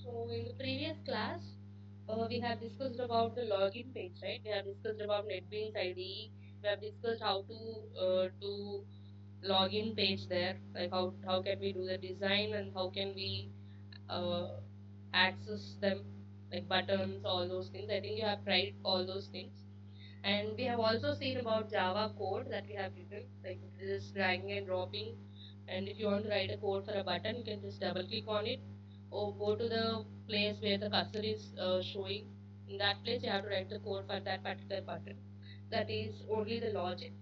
So in the previous class, we have discussed about the login page, right? We have discussed about NetBeans IDE. We have discussed how to do login page there, like how can we do the design and how can we uh, access them, like buttons, all those things. I think you have tried all those things. And we have also seen about Java code that we have written, like this dragging and dropping. And if you want to write a code for a button, you can just double click on it or go to the place where the cursor is showing. In that place, you have to write the code for that particular button. That is only the logic.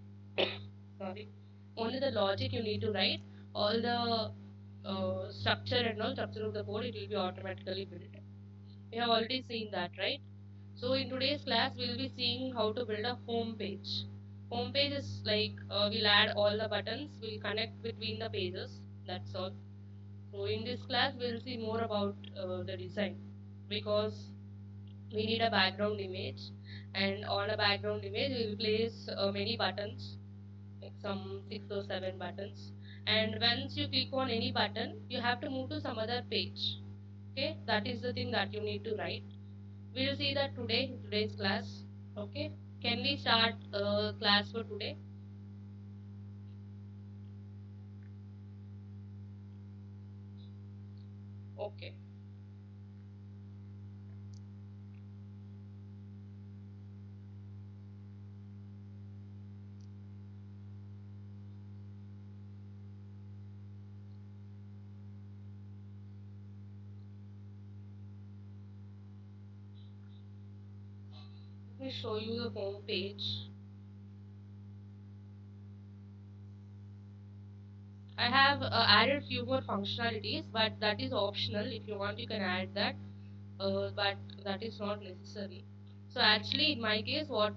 Sorry, only the logic you need to write. All the structure and all structure of the code, it will be automatically built. We have already seen that, right? So in today's class, we'll be seeing how to build a home page. Home page is like we'll add all the buttons, we'll connect between the pages. That's all. So in this class, we'll see more about the design because we need a background image, and on a background image, we will place many buttons, like some 6 or 7 buttons. And once you click on any button, you have to move to some other page. Okay, that is the thing that you need to write. We will see that today in today's class. Okay, can we start class for today? Okay, let me show you the home page. I have added few more functionalities, but that is optional. If you want, you can add that, but that is not necessary. So actually, in my case, what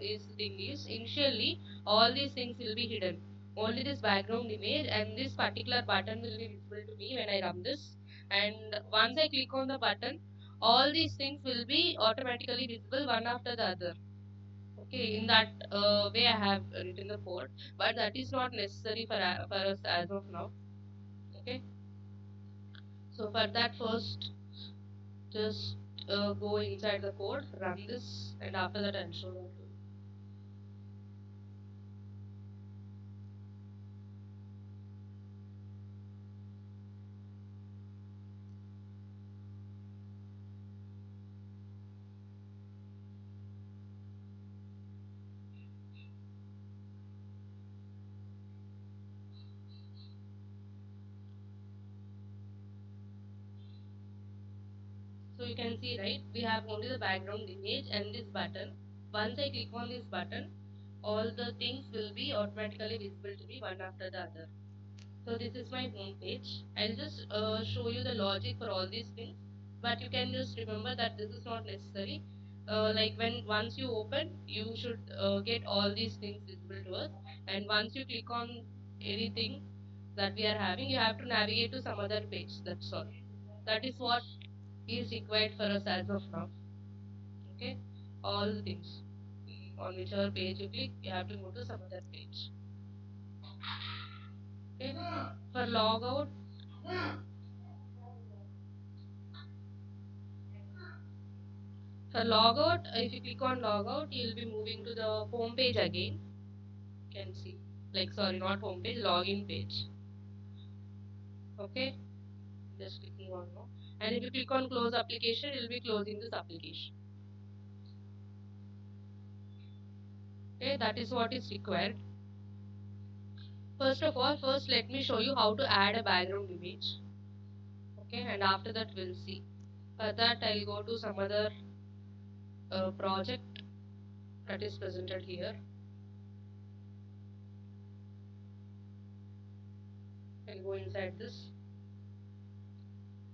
is the thing is, initially all these things will be hidden. Only this background image and this particular button will be visible to me when I run this. And once I click on the button, all these things will be automatically visible one after the other. Okay, in that way I have written the code, but that is not necessary for us as of now. Okay, so for that, first just go inside the code, run this, and after that I'll show that to you. So you can see, right, we have only the background image and this button. Once I click on this button, all the things will be automatically visible to me one after the other. So this is my home page. I'll just show you the logic for all these things, but you can just remember that this is not necessary. Like when once you open, you should get all these things visible to us, and once you click on anything that we are having, you have to navigate to some other page. That's all. That is what is required for us as of now. Okay, all the things on whichever page you click, you have to go to some other page. Okay, for logout. For logout, if you click on logout, you'll be moving to the home page again. You can see, like, sorry, not home page, login page. Okay, just clicking on no. And if you click on close application, you'll be closing this application. Okay, that is what is required. First of all, first let me show you how to add a background image. Okay, and after that we'll see. For that, I'll go to some other project that is presented here. I'll go inside this.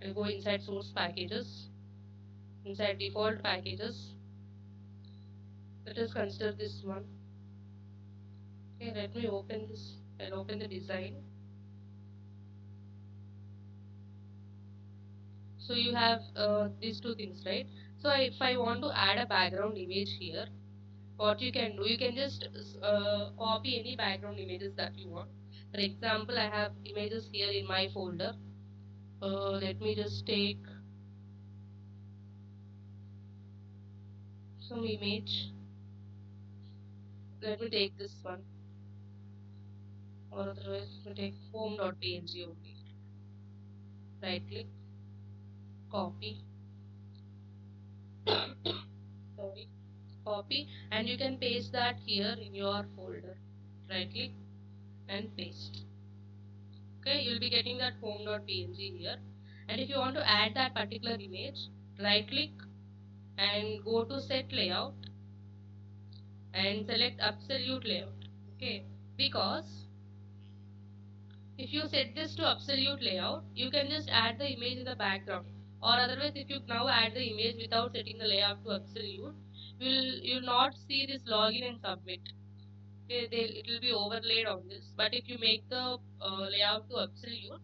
I'll go inside source packages. Inside default packages, let us consider this one. Okay, let me open this and open the design. So you have these two things, right? So if I want to add a background image here, what you can do, you can just copy any background images that you want. For example, I have images here in my folder. Let me just take some image. Let me take this one, or otherwise let me take home.png only. Right click, copy, sorry, copy, and you can paste that here in your folder. Right click and paste. Okay, you'll be getting that home.png here. And if you want to add that particular image, right click and go to set layout and select absolute layout. Okay, because if you set this to absolute layout, you can just add the image in the background. Or otherwise, if you now add the image without setting the layout to absolute, you'll not see this login and submit. Okay, it will be overlaid on this. But if you make the layout to absolute,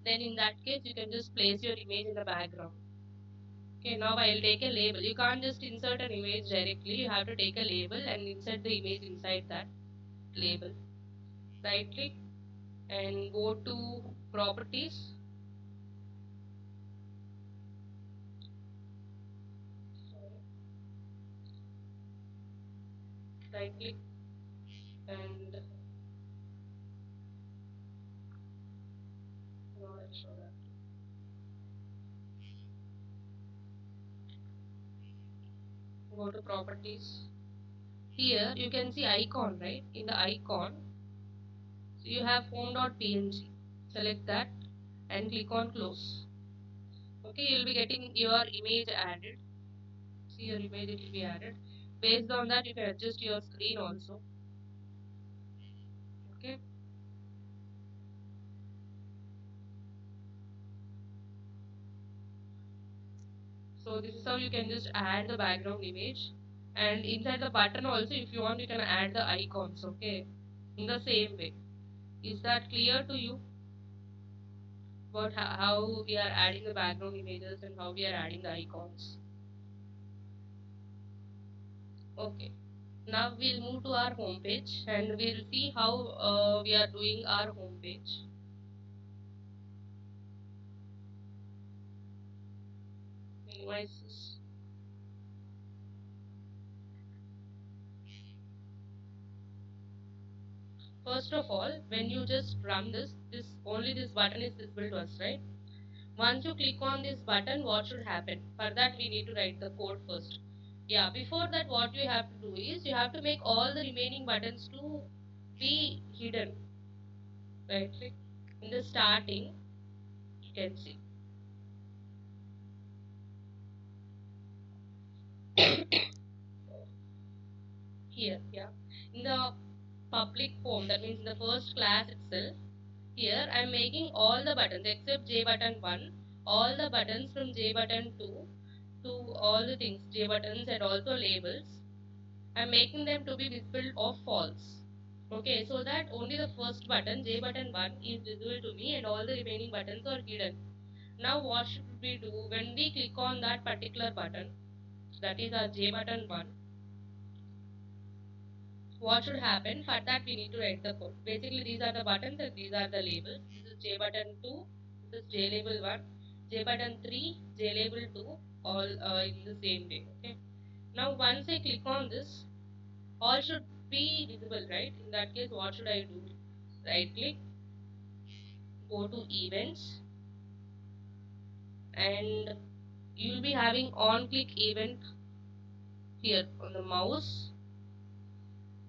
then in that case you can just place your image in the background. Okay, now I'll take a label. You can't just insert an image directly. You have to take a label and insert the image inside that label. Right click and go to properties. Right click and no, I'll show that. Go to properties. Here you can see icon, right? In the icon, so you have home.png. Select that and click on close. Okay, you'll be getting your image added. See your image, it will be added. Based on that, you can adjust your screen also. Okay, so this is how you can just add the background image. And inside the button also, if you want, you can add the icons. Okay, in the same way. Is that clear to you about how we are adding the background images and how we are adding the icons? Okay. Now we'll move to our home page and we'll see how we are doing our home page. Minimize this. First of all, when you just run this only this button is visible to us, right? Once you click on this button, what should happen? For that, we need to write the code first. Yeah, before that, what you have to do is you have to make all the remaining buttons to be hidden. Right click in the starting, you can see here. Yeah, in the public form, that means in the first class itself. Here I am making all the buttons except J button 1, all the buttons from J button 2 to all the things J buttons and also labels. I am making them to be visible of false. Okay, so that only the first button J button 1 is visible to me and all the remaining buttons are hidden. Now what should we do when we click on that particular button, that is our J button 1? What should happen? For that we need to write the code. Basically these are the buttons and these are the labels. This is J button 2, this is J label 1, J button 3, J label 2, all in the same way. Okay. Now once I click on this, all should be visible, right? In that case, what should I do? Right click, go to events, and you will be having on click event here on the mouse.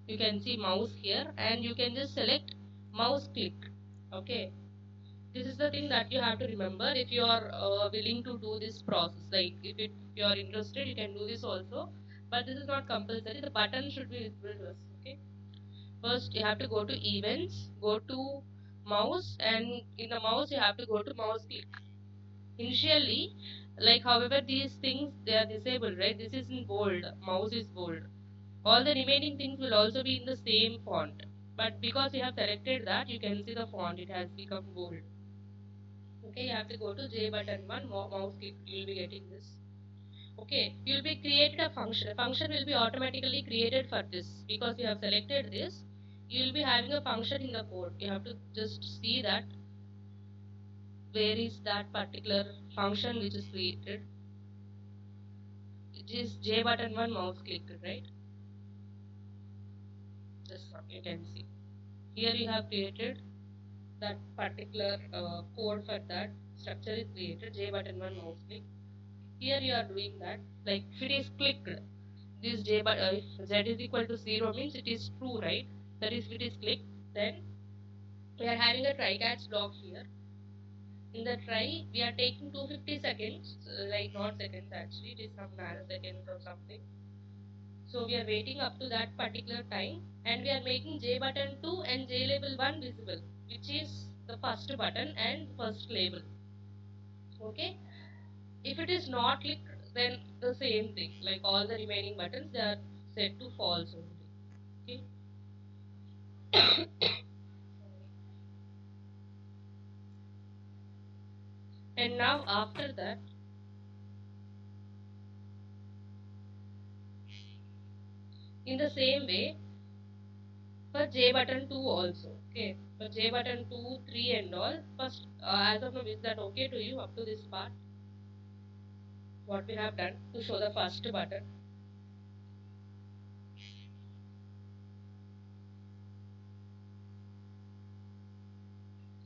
You can see mouse here and you can just select mouse click. Okay, this is the thing that you have to remember if you are willing to do this process. Like if you are interested, you can do this also, but this is not compulsory. The button should be visible to us. Okay, first you have to go to events, go to mouse, and in the mouse you have to go to mouse click. Initially, like however these things they are disabled, right? This is in bold, mouse is bold, all the remaining things will also be in the same font, but because you have selected that, you can see the font, it has become bold. Okay, you have to go to J button 1, mouse click, you will be getting this. Okay, you will be created a function will be automatically created for this because you have selected this. You will be having a function in the code. You have to just see that where is that particular function which is created. this J button 1 mouse clicked, right? This one you can see. Here you have created that particular code for that structure is created. J button 1 mouse click. Here you are doing that. Like if it is clicked, this J button if Z is equal to 0 means it is true, right? That is, if it is clicked, then we are having a try catch block here. In the try, we are taking 250 seconds, like not seconds actually, it is some nanoseconds or something. So we are waiting up to that particular time and we are making J button 2 and J label 1 visible, which is the first button and first label. Okay. If it is not clicked, then the same thing, like all the remaining buttons, they are set to false only. Okay. And now after that, in the same way, for J button 2 also. Okay. For J button 2, 3 and all. First, as of now, is that okay to you up to this part? What we have done to show the first button.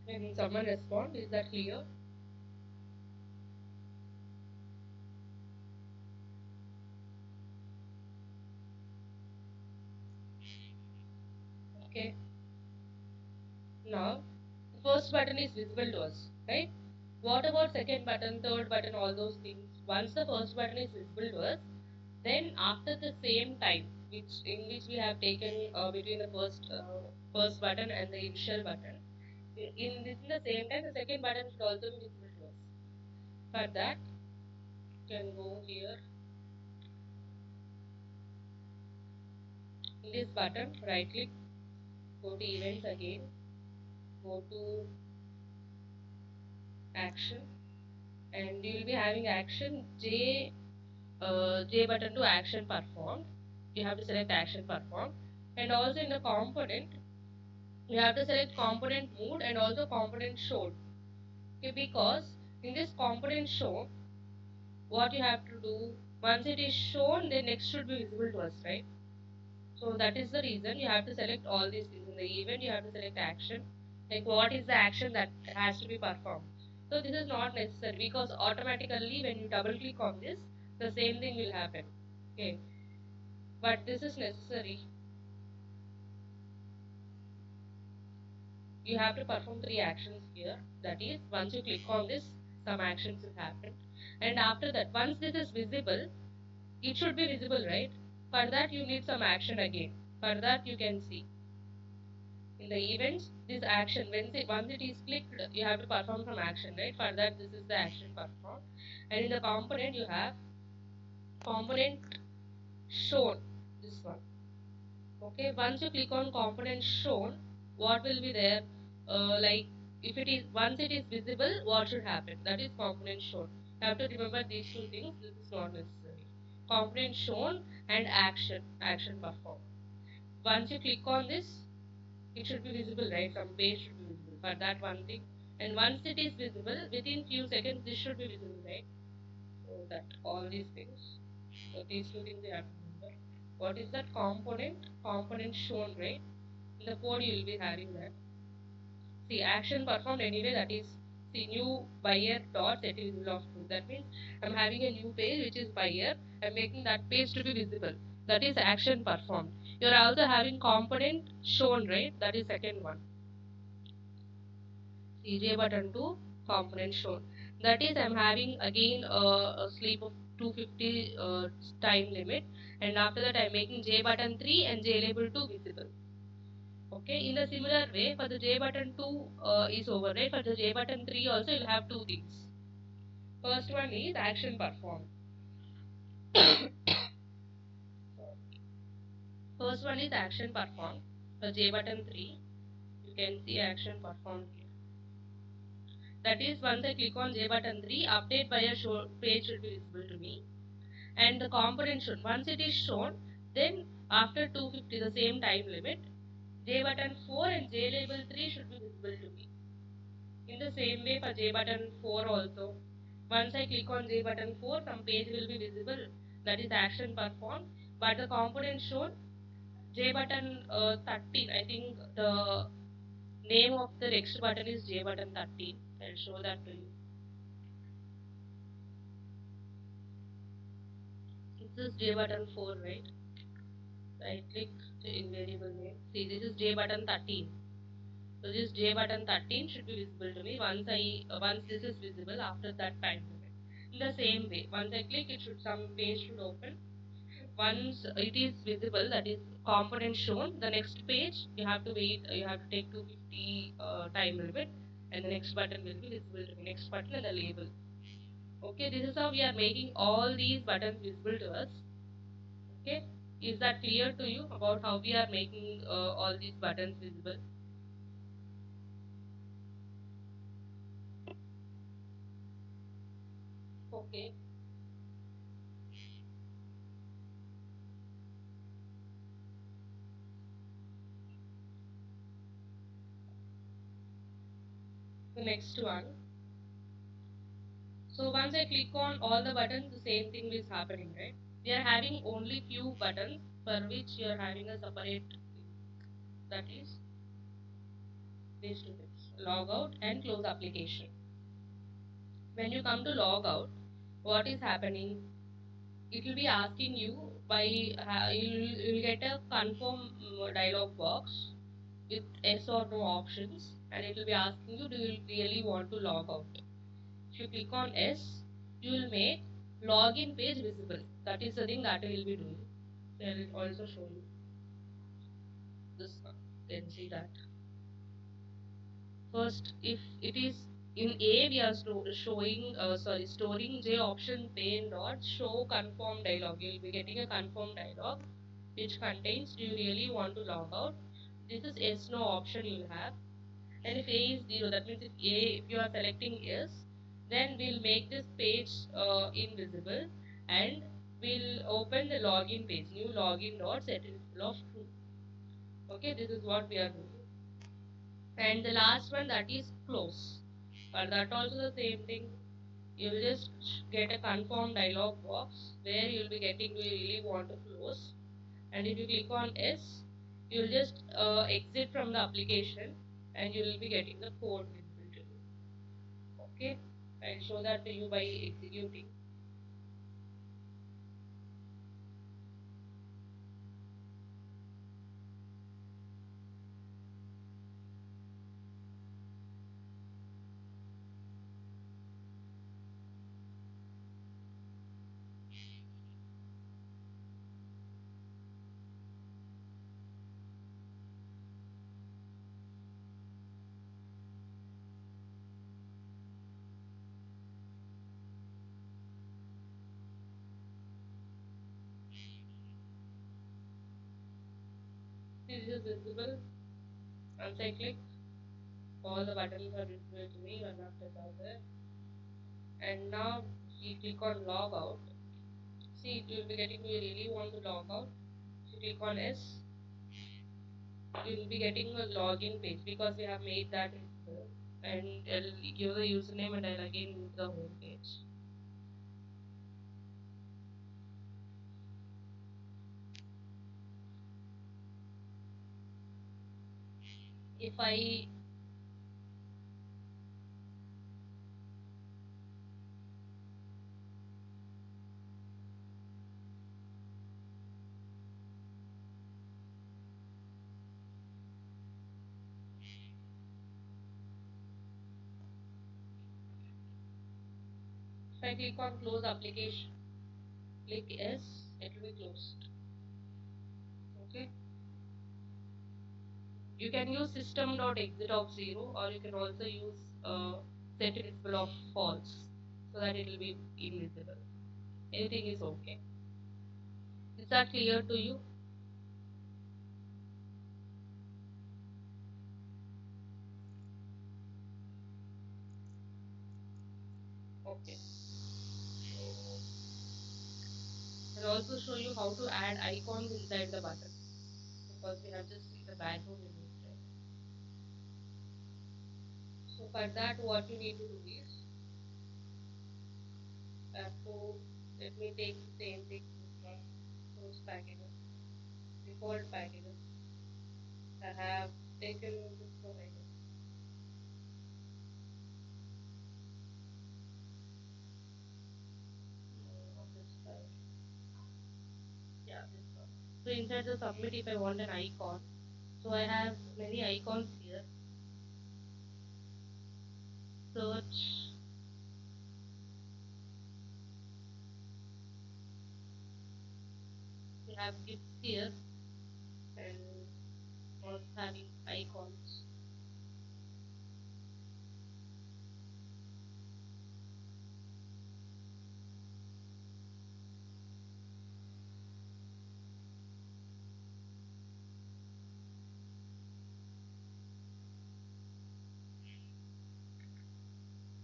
Can someone respond? Is that clear? Okay. Now, the first button is visible to us, right? What about second button, third button, all those things? Once the first button is visible to us, then after the same time, which we have taken between the first button and the initial button, in the same time, the second button should also be visible to us. For that, you can go here in this button, right click, go to events again, go to action, and you will be having action J button to action performed. You have to select action performed, and also in the component you have to select component mode and also component shown. Okay, because in this component show, what you have to do, once it is shown, then next should be visible to us, right? So that is the reason you have to select all these things. In the event, you have to select action, like what is the action that has to be performed. So this is not necessary because automatically when you double click on this, the same thing will happen. Okay, but this is necessary. You have to perform three actions here. That is, once you click on this, some actions will happen, and after that, once this is visible, it should be visible, right? For that, you need some action again. For that, you can see in the events this action once it is clicked, you have to perform some action, right? For that, this is the action performed, and in the component you have component shown, this one. Okay, once you click on component shown, what will be there? Like if it is once it is visible, what should happen? That is component shown. You have to remember these two things. This is not necessary. Component shown and action performed. Once you click on this, it should be visible, right? Some page should be visible for that one thing. And once it is visible, within few seconds, this should be visible, right? So that all these things. So these two things you have to remember. What is that component? Component shown, right? In the code you will be having that. See, action performed anyway, that is, see, new buyer dot set visible of true. That means I'm having a new page which is buyer. I'm making that page to be visible. That is action performed. You're also having component shown, right? That is second one. CJ button to component shown. That is, I'm having again a sleep of 250 time limit, and after that I'm making J button 3 and J label 2 visible. Okay, in a similar way, for the J button 2 is over, right? For the J button 3 also you'll have two things. First one is action performed. First one is action performed. For J button 3, you can see action performed here. That is, once I click on J button 3, update buyer show page should be visible to me. And the component shown, once it is shown, then after 250, the same time limit, J button 4 and J label 3 should be visible to me. In the same way for J button 4 also, once I click on J button 4, some page will be visible. that is action performed, but the component shown J button 13. I think the name of the next button is J button 13. I'll show that to you. This is J button 4, right? Right click in variable name. See, this is J button 13. So this J button 13 should be visible to me once this is visible after that time limit. In the same way, once I click, some page should open. Once it is visible, that is component shown, the next page you have to wait. You have to take 250 time limit, and the next button will be visible to me. Next button and the label. Okay, this is how we are making all these buttons visible to us. Okay, is that clear to you about how we are making all these buttons visible? Okay. The next one. So once I click on all the buttons, the same thing is happening, right? We are having only few buttons for which you are having a separate, that is these two things: log out and close application. When you come to log out, what is happening? It will be asking you you'll get a confirm dialog box with yes or no options, and it will be asking you, do you really want to log out? If you click on yes, you will make login page visible. That is the thing that we will be doing. So I will also show you this one. You can see that. First, if it is in A, we are storing J option pane dot show confirm dialog. You will be getting a confirm dialog which contains, do you really want to log out? This is yes no option you will have. And if A is 0, that means if you are selecting yes, then we'll make this page invisible, and we'll open the login page, new login dot set is full of true. Okay, this is what we are doing. And the last one, that is close. But that also the same thing. You'll just get a confirm dialog box where you'll be getting, do you really want to close? And if you click on yes, you'll just exit from the application, and you will be getting the code visible to you. Okay, I'll show that to you by executing. This is visible. Once I click, all the buttons are visible to me one after the other. And now we click on log out. See, it will be getting, we really want to log out. If you click on yes, you will be getting a login page because we have made that visible. And I'll give the username, and I'll again move the home page. If I click on close application, click yes, it will be closed. Okay. You can use system.exit of 0, or you can also use set visible of false, so that it will be invisible. Anything is okay. Is that clear to you? Okay. I'll also show you how to add icons inside the button, because we have just seen the background image, right? So for that, what you need to do is, let me take the same thing source packages, default packages. I have taken this one, I guess. Not this file. Yeah, this one. So inside the submit, if I want an icon, so I have many icons here. Search. We have gifts here and also having icons.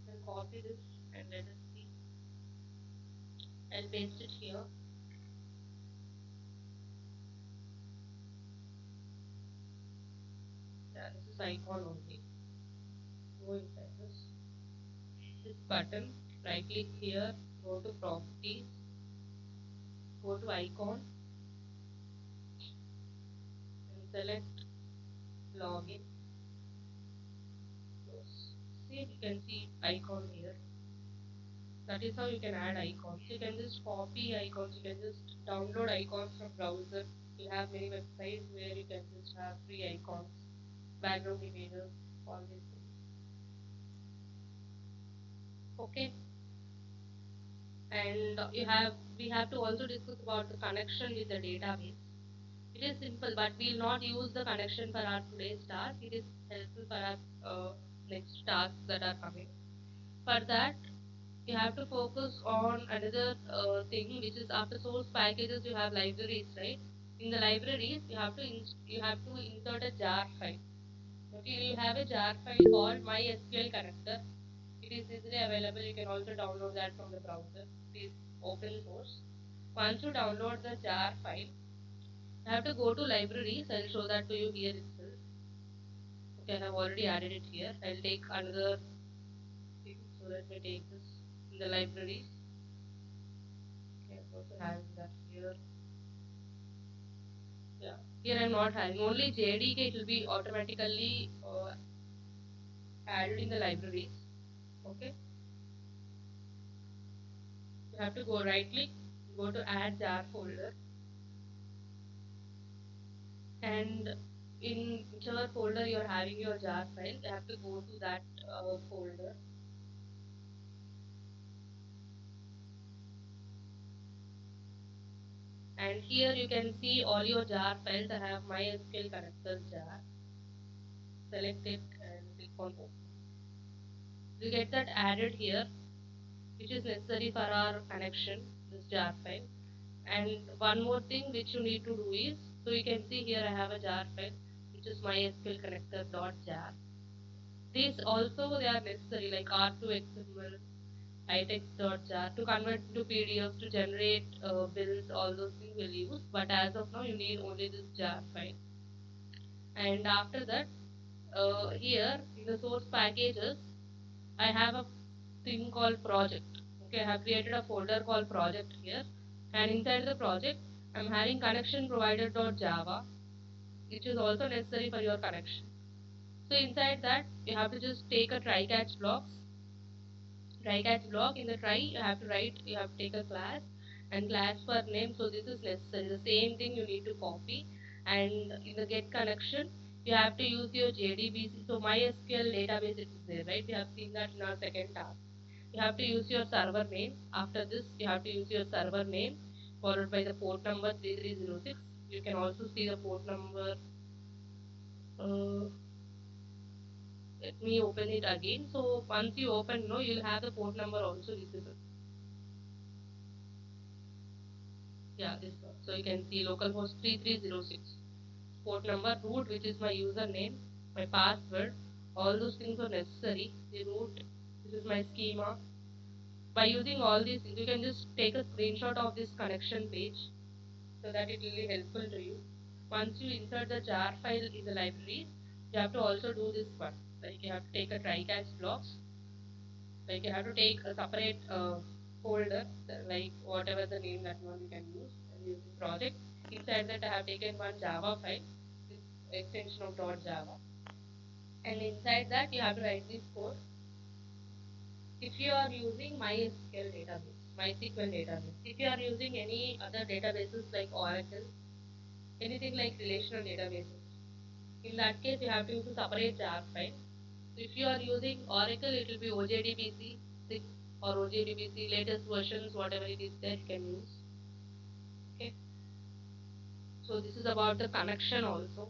I'll copy this and let us see. I'll paste it here. Yeah, this is icon only. Go inside this button, right click here, go to properties, go to icon and select login. Close. See, you can see icon here. That is how you can add icons. You can just copy icons, you can just download icons from browser. You have many websites where you can just have free icons, background images, all these things. Okay. And we have to also discuss about the connection with the database. It is simple, but we will not use the connection for our today's task. It is helpful for our next tasks that are coming. For that, you have to focus on another thing, which is after source packages, you have libraries, right? In the libraries, you have to insert a jar file. Okay, you have a jar file called MySQL connector. It is easily available. You can also download that from the browser. It is open source. Once you download the jar file, I have to go to libraries. I'll show that to you here itself. Okay, I have already added it here. I'll take another thing. So let me take this in the libraries. Okay, I'm also having that here. Yeah, here I'm not having. Only JDK it will be automatically added in the libraries. Okay, you have to go right click, go to add jar folder, and in whichever folder you're having your jar file, you have to go to that folder. And here you can see all your jar files. I have MySQL connector jar. Select it and click on open. You get that added here, which is necessary for our connection, this jar file. And one more thing which you need to do is, so you can see here I have a jar file, which is MySQL connector.jar. These also they are necessary like R2XML, itex.jar to convert to PDFs, to generate bills, all those things we'll use. But as of now, you need only this jar file. And after that, here in the source packages, I have a thing called project. Okay, I have created a folder called project here, and inside the project, I'm having connection provider.java, which is also necessary for your connection. So inside that, you have to just take a try catch blocks. Try catch block in the try, you have to take a class and class for name. So this is necessary. The same thing you need to copy. And in the get connection, you have to use your JDBC. So MySQL database it is there, right? We have seen that in our second task. You have to use your server name. After this, you have to use your server name followed by the port number 3306. You can also see the port number. Uh, Let me open it again. So once you open, no, you'll have the port number also visible. Yeah, this one. So you can see localhost 3306. Port number, root, which is my username, my password. All those things are necessary. The root, this is my schema. By using all these things, you can just take a screenshot of this connection page so that it will be helpful to you. Once you insert the jar file in the libraries, you have to also do this one. Like you have to take a try catch blocks. Like you have to take a separate folder, like whatever the name that one you can use, using project. Inside that, I have taken one Java file with extension of .java, and inside that, you have to write this code. If you are using MySQL database, MySQL database, if you are using any other databases like Oracle, anything like relational databases, in that case, you have to use a separate jar file. If you are using Oracle, it will be OJDBC 6 or OJDBC latest versions, whatever it is that you can use. Okay. So this is about the connection also.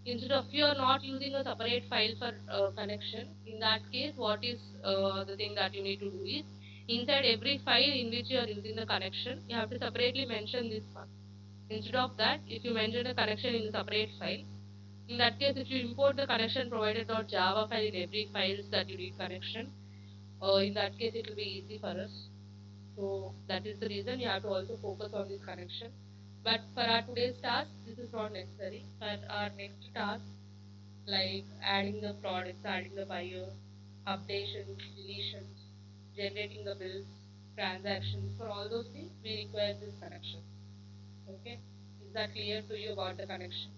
Instead of you are not using a separate file for connection, in that case, what is the thing that you need to do is inside every file in which you are using the connection, you have to separately mention this one. Instead of that, if you mention the connection in a separate file, in that case, if you import the connection provided .java file in every files that you need connection, in that case it will be easy for us. So that is the reason you have to also focus on this connection. But for our today's task, this is not necessary. For our next task, like adding the products, adding the buyers, updations, deletions, generating the bills, transactions, for all those things, we require this connection. Okay, is that clear to you about the connection?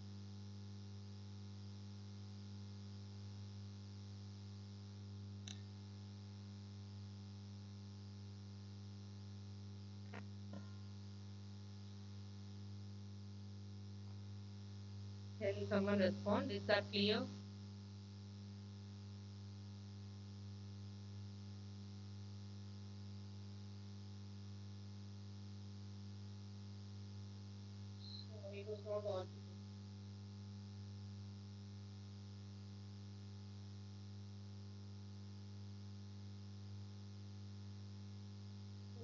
Can someone respond? Is that clear? It was not audible.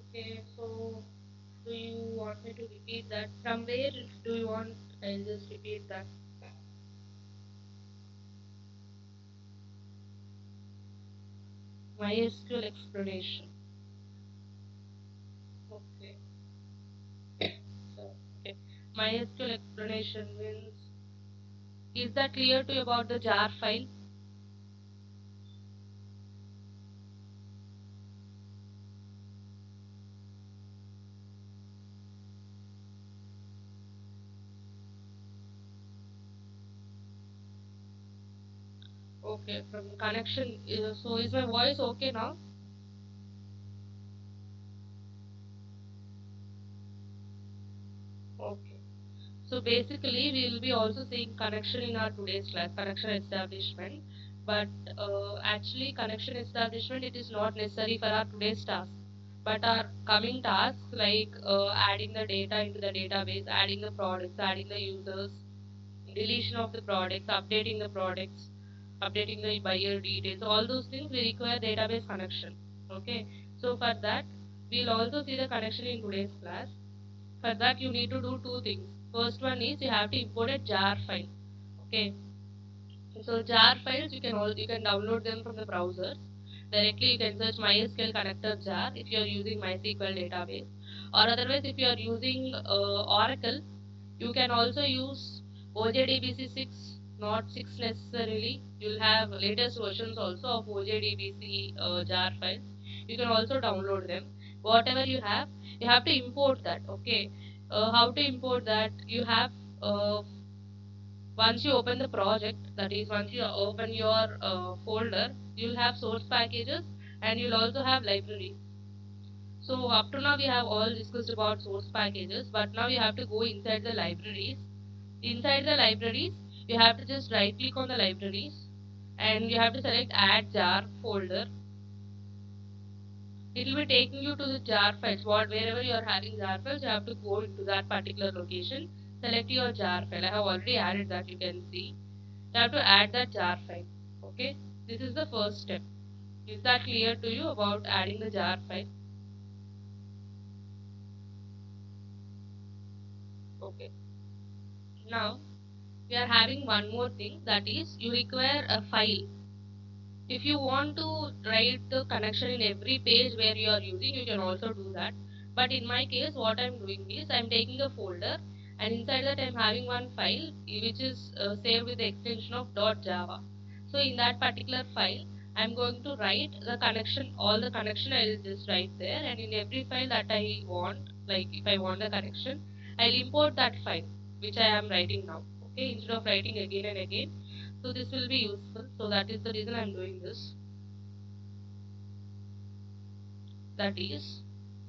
Okay, so do you want me to repeat that? From where do you want I'll just repeat that? MySQL explanation. Okay. So, okay. MySQL explanation means, is that clear to you about the jar file? Okay, from connection. So is my voice okay now? Okay. So basically, we will be also seeing connection in our today's class, connection establishment. But actually, connection establishment it is not necessary for our today's task. But our coming tasks like adding the data into the database, adding the products, adding the users, deletion of the products, updating the buyer details, all those things we require database connection. Okay. So for that, we'll also see the connection in today's class. For that, you need to do two things. First one is you have to import a jar file. Okay. So jar files you can download them from the browsers. Directly you can search MySQL connector jar if you are using MySQL database. Or otherwise if you are using Oracle, you can also use OJDBC 6, not 6 necessarily. You'll have latest versions also of OJDBC jar files. You can also download them. Whatever you have to import that. Okay. How to import that? You have once you open the project, that is, once you open your folder, you'll have source packages and you'll also have libraries. So up to now we have all discussed about source packages, but now you have to go inside the libraries. Inside the libraries, you have to just right click on the libraries and you have to select add jar folder. It will be taking you to the jar files. Wherever you are having jar files, you have to go into that particular location. Select your jar file. I have already added that, you can see. You have to add that jar file. Okay, this is the first step. Is that clear to you about adding the jar file? Okay. Now we are having one more thing, that is you require a file. If you want to write the connection in every page where you are using, you can also do that. But in my case, what I'm doing is I'm taking a folder and inside that I'm having one file which is saved with the extension of .java. So in that particular file, I'm going to write the connection, all the connection I will just write there, and in every file that I want, like if I want the connection, I'll import that file which I am writing now. Okay, instead of writing again and again. So this will be useful. So that is the reason I'm doing this. That is,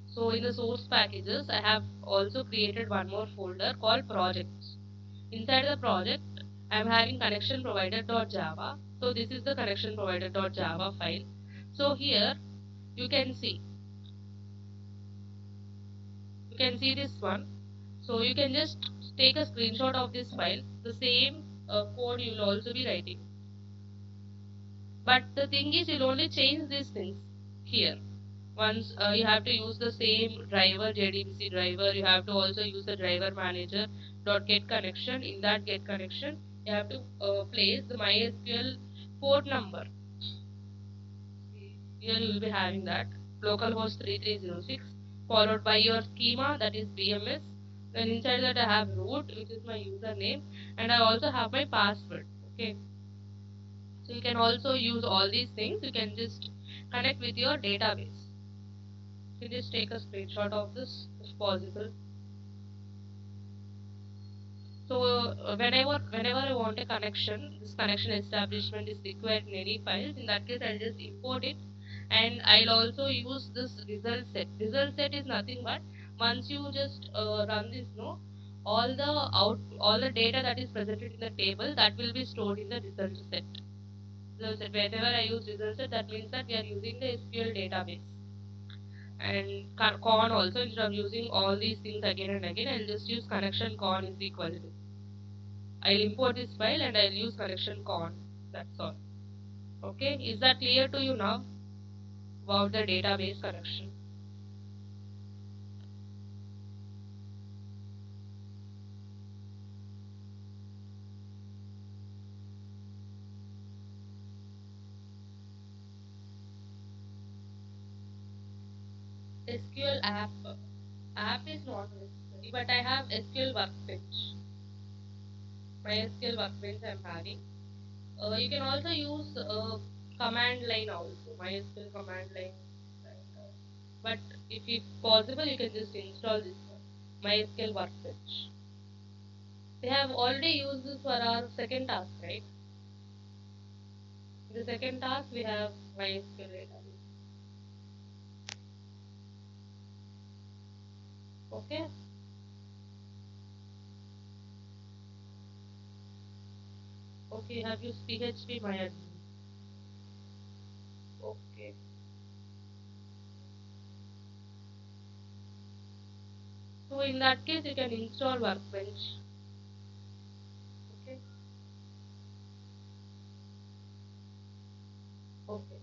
so in the source packages, I have also created one more folder called projects. Inside the project, I'm having connection provider.java. So this is the connection provider.java file. So here you can see this one. So you can just take a screenshot of this file. The same code you will also be writing. But the thing is, you'll only change these things here. Once you have to use the same driver, JDBC driver, you have to also use the driver manager dot get connection. In that get connection, you have to place the MySQL port number. Here you will be having that localhost 3306 followed by your schema, that is BMS. Then inside that I have root, which is my username, and I also have my password. Okay, so you can also use all these things. You can just connect with your database. You can just take a screenshot of this if possible. So whenever I want a connection, this connection establishment is required in any files. In that case, I'll just import it, and I'll also use this result set. Result set is nothing but once you just run this, no, all the data that is presented in the table, that will be stored in the result set. Result set. Whenever I use result set, that means that we are using the SQL database. And con also, instead of using all these things again and again, I'll just use connection con is equal to. I'll import this file and I'll use connection con. That's all. Okay, is that clear to you now about the database connection? SQL app is not necessary, but I have SQL workbench. My SQL workbench I'm having. You can also use command line also. MySQL command line. But if it's possible, you can just install this one. MySQL workbench. We have already used this for our second task, right? In the second task, we have MySQL database. Okay. Okay. Have you PHP MyAdmin? Okay. So in that case, you can install Workbench. Okay. Okay.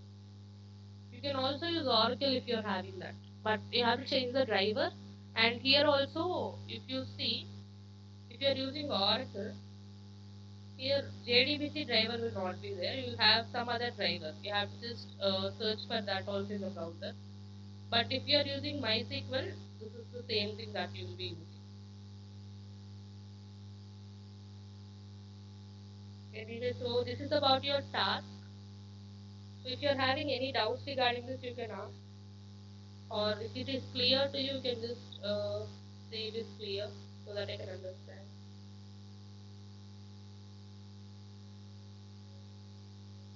You can also use Oracle if you're having that, but you have to change the driver. And here also, if you see, if you're using Oracle, here JDBC driver will not be there. You will have some other driver. You have to just search for that also in the browser. But if you are using MySQL, this is the same thing that you will be using. Anyway, so this is about your task. So if you are having any doubts regarding this, you can ask. Or if it is clear to you, you can just say it is clear so that I can understand.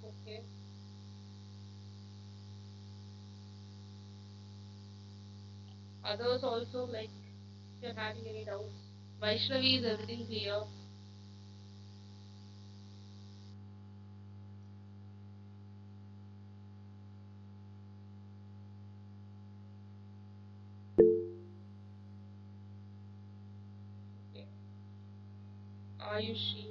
Okay. Others also, like, if you're having any doubts. Vaishnavi, is everything clear? Okay. Ayushi.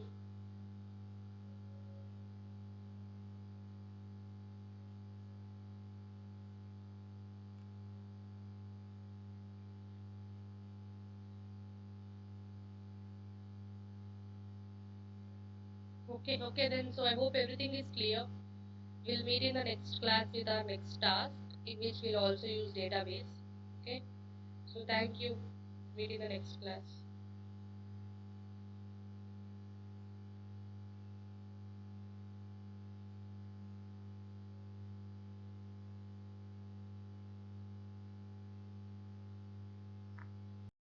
Okay, okay then. So I hope everything is clear. We'll meet in the next class with our next task, in which we'll also use database. Okay. So thank you. Meet in the next class.